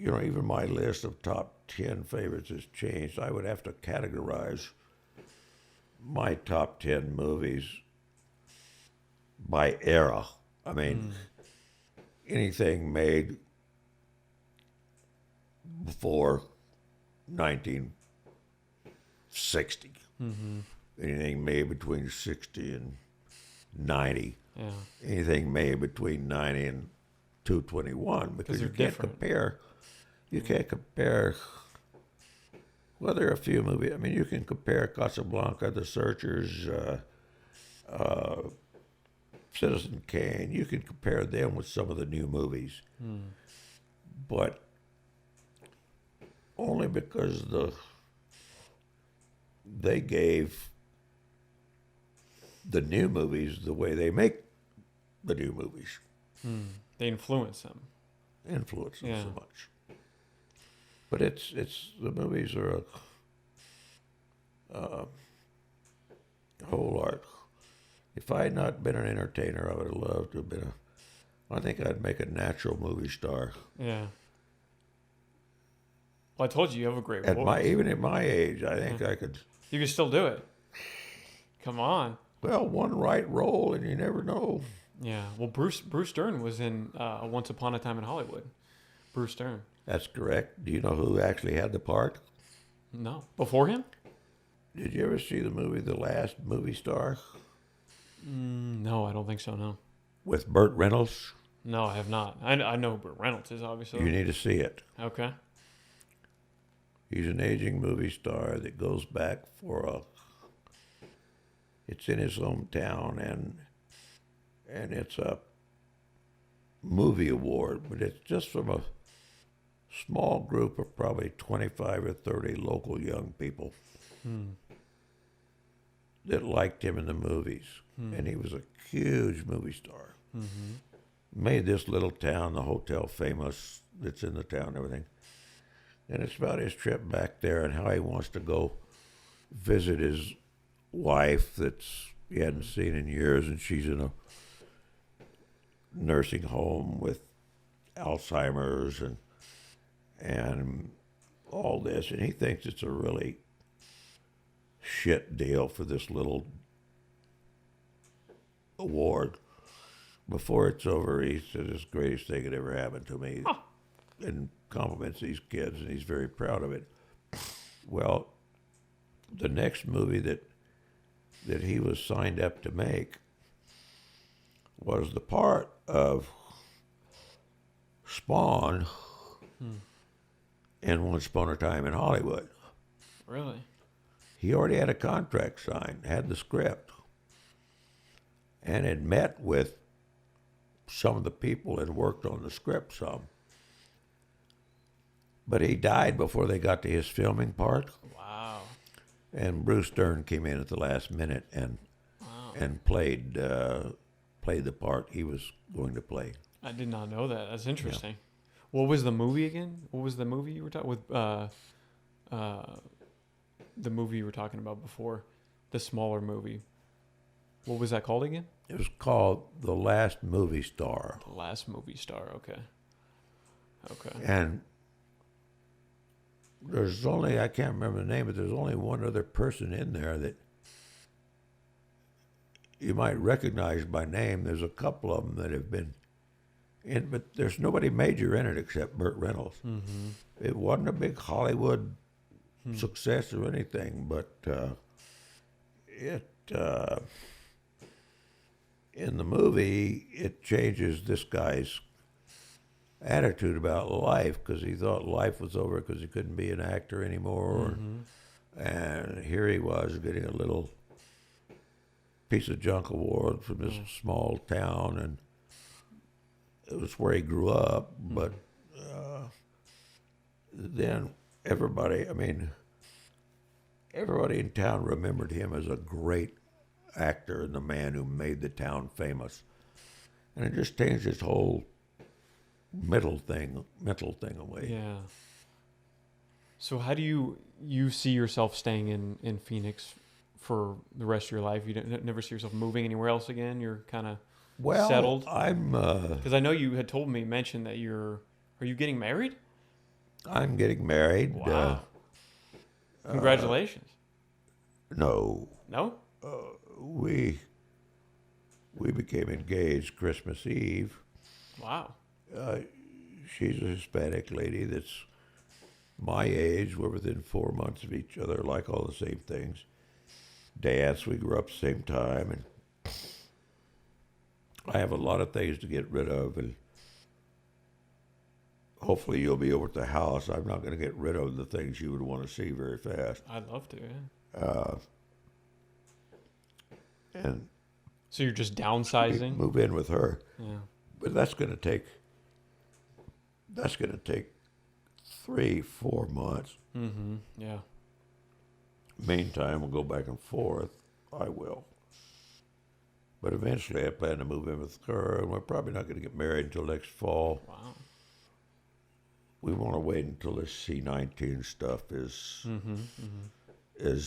even my list of top 10 favorites has changed. I would have to categorize my top 10 movies by era. I mean, anything made before 1960. Anything made between 60 and 90. Yeah. Anything made between 90 and 221, because you they're can't different. compare. You can't compare. Well, there are a few movies. I mean, you can compare Casablanca, The Searchers, Citizen Kane. You can compare them with some of the new movies, but only because they gave the new movies the way they make the new movies. They influence them. Influence them Yeah. so much. But it's the movies are a whole art. If I had not been an entertainer, I would have loved to have been I think I'd make a natural movie star. Yeah. Well, I told you have a great At voice. even at my age, I think I could. You can still do it. Come on. Well, one right role, and you never know. Yeah. Well, Bruce Dern was in Once Upon a Time in Hollywood. Bruce Dern. That's correct. Do you know who actually had the part? No. Before him? Did you ever see the movie The Last Movie Star No, I don't think so. No. with Burt Reynolds? No, I have not. I know who Burt Reynolds is, obviously. You need to see it. Okay. He's an aging movie star that goes back for it's in his hometown, and it's a movie award, but it's just from a small group of probably 25 or 30 local young people that liked him in the movies. And he was a huge movie star. Made this little town, the hotel famous that's in the town and everything. And it's about his trip back there and how he wants to go visit his wife that's he hadn't seen in years, and she's in a nursing home with Alzheimer's and all this, and he thinks it's a really shit deal for this little award. Before it's over, he said it's the greatest thing that ever happened to me, and compliments these kids, and he's very proud of it. Well, the next movie that he was signed up to make was the part of Spawn in Once Upon a Time in Hollywood. Really? He already had a contract signed, had the script, and had met with some of the people and worked on the script some. But he died before they got to his filming part. Wow. And Bruce Dern came in at the last minute and played the part he was going to play. I did not know that. That's interesting. What was the movie again? What was the movie you were talking with? The movie you were talking about before, the smaller movie. What was that called again? It was called The Last Movie Star. The Last Movie Star. Okay. Okay. And there's only, I can't remember the name, but there's only one other person in there that you might recognize by name. There's a couple of them that have been in, but there's nobody major in it except Burt Reynolds. It wasn't a big Hollywood success or anything, but it in the movie it changes this guy's attitude about life because he thought life was over because he couldn't be an actor anymore, and here he was getting a little piece of junk award from this small town, and it was where he grew up, but then everybody in town remembered him as a great actor and the man who made the town famous. And it just changed his whole mental thing away. Yeah. So how do you see yourself staying in Phoenix for the rest of your life? You don't, never see yourself moving anywhere else again? You're kind of settled? I'm Because I know you had mentioned that are you getting married? I'm getting married. Wow. Congratulations. No, No? we became engaged Christmas Eve. Wow. She's a Hispanic lady that's my age. We're within 4 months of each other, like all the same things. Dance, we grew up the same time, and I have a lot of things to get rid of, and hopefully you'll be over at the house. I'm not going to get rid of the things you would want to see very fast. I'd love to, yeah. And So you're just downsizing? move in with her. Yeah. But that's going to take 3-4 months. Mm-hmm. Yeah. Meantime, we'll go back and forth. I will. But eventually I plan to move in with her, and we're probably not going to get married until next fall. Wow. We want to wait until this C-19 stuff is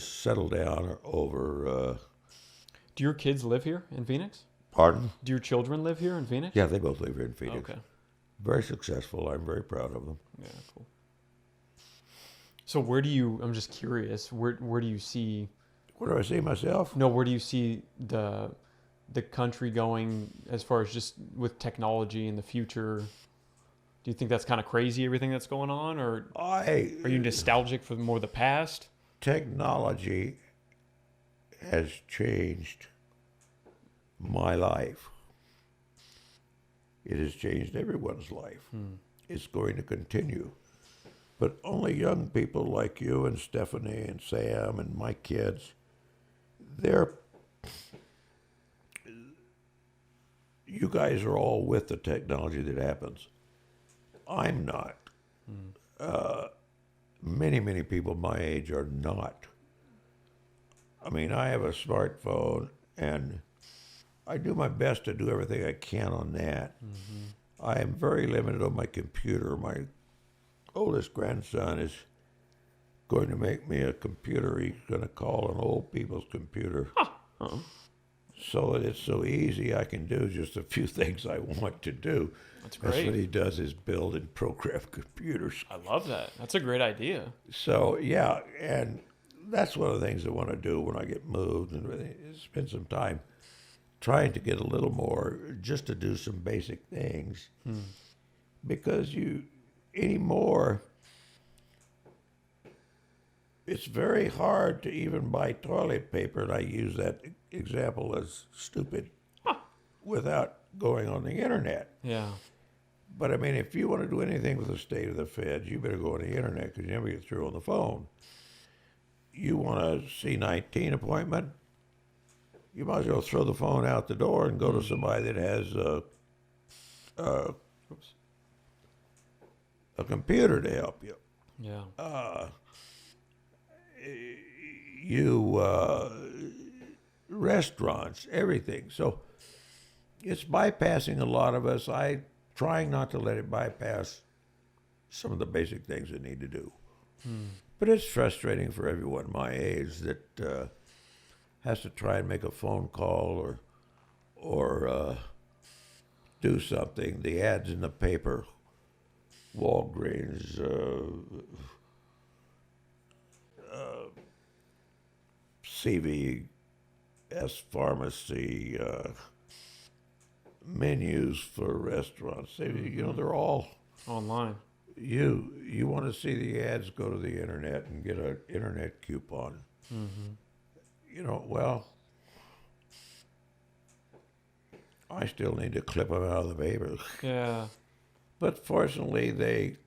settled down or over. Do your kids live here in Phoenix? Pardon? Do your children live here in Phoenix? Yeah, they both live here in Phoenix. Okay. Very successful. I'm very proud of them. Yeah, cool. So I'm just curious, where do you see, Where do I see myself? where do you see the country going as far as just with technology in the future? Do you think that's kind of crazy, everything that's going on, or are you nostalgic for more of the past? Technology has changed my life. It has changed everyone's life. It's going to continue. But only young people like you and Stephanie and Sam and my kids, you guys are all with the technology that happens. I'm not. Many, many people my age are not. I mean, I have a smartphone, and I do my best to do everything I can on that. I am very limited on my computer. My oldest grandson is going to make me a computer he's going to call an old people's computer. So that it's so easy I can do just a few things I want to do. That's great. That's what he does, is build and program computers. I love that. That's a great idea. So, yeah, and that's one of the things I want to do when I get moved, and really spend some time trying to get a little more, just to do some basic things. Because anymore, it's very hard to even buy toilet paper, and I use that example as stupid, without going on the internet. Yeah. But I mean, if you want to do anything with the state of the feds, you better go on the internet, because you never get through on the phone. You want a C-19 appointment, you might as well throw the phone out the door and go to somebody that has a computer to help you. Yeah. Restaurants, everything. So it's bypassing a lot of us. Trying not to let it bypass some of the basic things they need to do. But it's frustrating for everyone my age that has to try and make a phone call or do something. The ads in the paper, Walgreens, CVS Pharmacy, menus for restaurants. They're all Online. You want to see the ads, go to the internet and get an internet coupon. Mm-hmm. Well, I still need to clip them out of the paper. Yeah. But fortunately,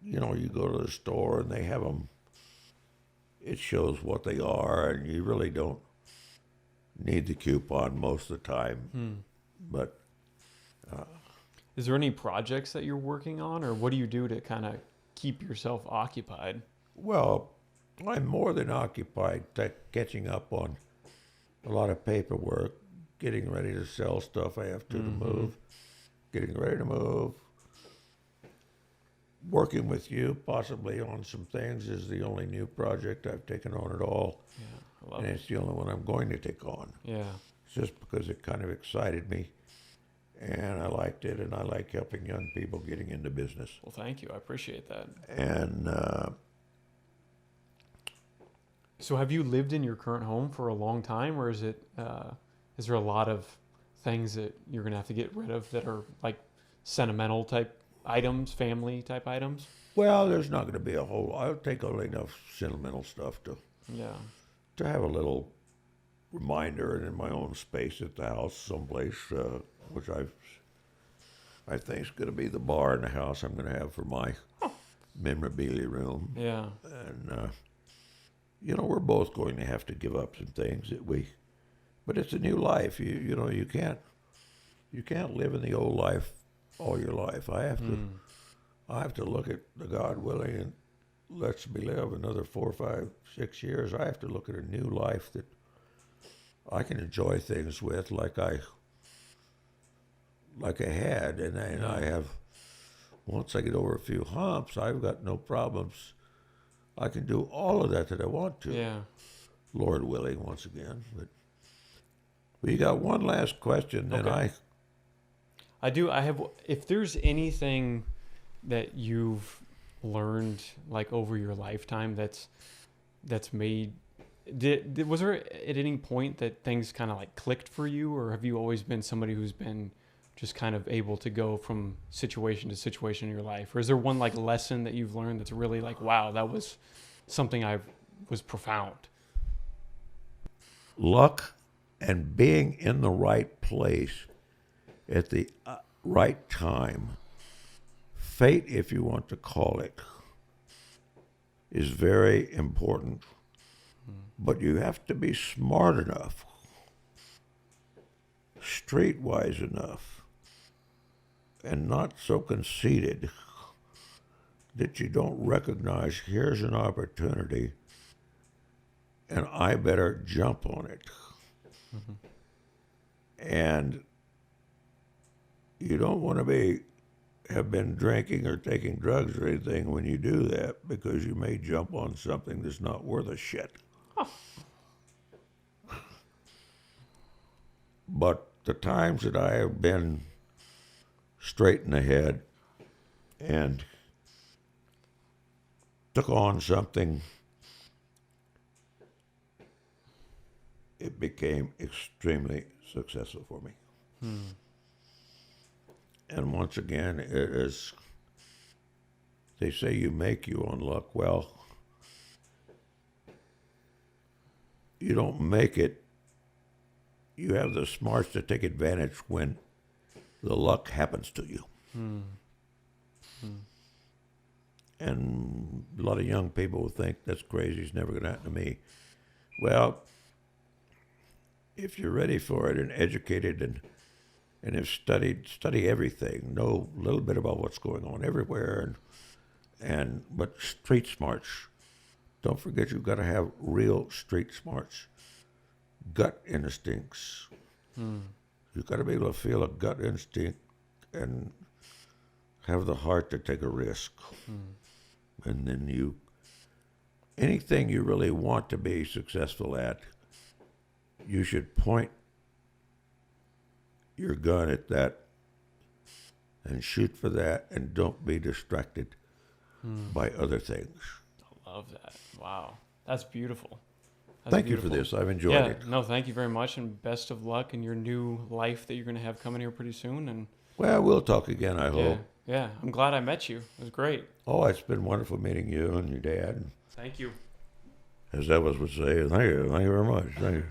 you go to the store and they have them. It shows what they are, and you really don't need the coupon most of the time. Hmm. But Is there any projects that you're working on, or what do you do to kind of keep yourself occupied? well, I'm more than occupied catching up on a lot of paperwork, getting ready to sell stuff I have to move, getting ready to move. Working with you possibly on some things is the only new project I've taken on at all, Yeah, I love and it. it's the only one I'm going to take on. Yeah. It's just because it kind of excited me, and I liked it, and I like helping young people getting into business. Well, thank you. I appreciate that. And So, have you lived in your current home for a long time, or is there a lot of things that you're gonna have to get rid of that are like sentimental type items, family type items? well, there's not going to be a whole. I'll take only enough sentimental stuff Yeah. to have a little reminder, and in my own space at the house, someplace, which I think is going to be the bar in the house I'm going to have for my memorabilia room. Yeah. And we're both going to have to give up some things but it's a new life. You can't live in the old life all your life. I have to look at the God willing and lets me live another 4, 5, 6 years. I have to look at a new life that I can enjoy things with like I had, and I have. Once I get over a few humps, I've got no problems. I can do all of that I want to. Yeah. Lord willing, once again. But we got one last question, then Okay. I do. I have. If there's anything that you've learned like over your lifetime that's made, was there at any point that things kind of like clicked for you, or have you always been somebody who's been just kind of able to go from situation to situation in your life, or is there one like lesson that you've learned that's really like, wow, that was something I was profound? luck and being in the right place at the right time, fate, if you want to call it, is very important. But you have to be smart enough, streetwise enough, and not so conceited that you don't recognize here's an opportunity and I better jump on it. And you don't want to have been drinking or taking drugs or anything when you do that, because you may jump on something that's not worth a shit. But the times that I have been straight in the head and took on something, it became extremely successful for me. And once again, it is, they say you make you on luck. Well, you don't make it. You have the smarts to take advantage when the luck happens to you. And a lot of young people will think that's crazy, it's never going to happen to me. Well, if you're ready for it and educated and have study everything, know a little bit about what's going on everywhere, but street smarts. Don't forget you've got to have real street smarts. Gut instincts. You've got to be able to feel a gut instinct and have the heart to take a risk. And then anything you really want to be successful at, you should point your gun at that and shoot for that, and don't be distracted by other things. I love that. Wow. That's beautiful. That's Thank beautiful. you for this. I've enjoyed Yeah, it. no, thank you very much, and best of luck in your new life that you're going to have coming here pretty soon. And Well, we'll talk again, I yeah, hope. Yeah, I'm glad I met you. It was great. Oh, it's been wonderful meeting you and your dad. Thank you. As Elvis would say, thank you very much. Thank you.